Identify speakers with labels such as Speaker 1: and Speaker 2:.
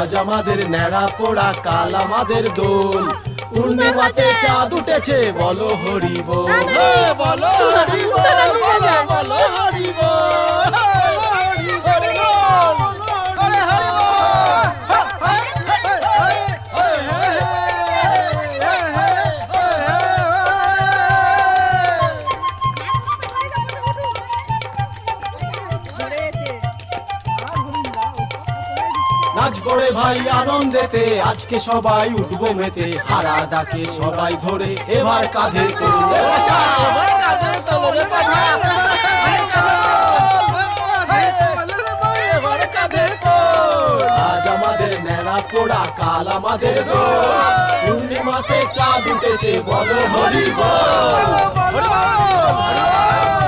Speaker 1: আজ আমাদের ন্যাড়া পোড়া, কাল আমাদের দোল। পূর্ণিমাতে চাঁদ উঠেছে, বলো হরি বল, বলো হরি বল, বলো বলো হরি বল, হরি হরি বল, হরি হরি নাচ করে ভাই আনন্দেতে, আজকে সবাই উঠবো মেতে। হারা ডাকে সবাই ধরে, এবার কাঁধে তোলে, এবার কাঁধে তোলে বাছা, এবার কাঁধে তোল। আজ আমাদের ন্যাড়া পোড়া, কাল আমাদের দোল। পূর্ণিমাতে চাঁদ উঠেছে, বলো হরি বল, হরি বল, হরি বল।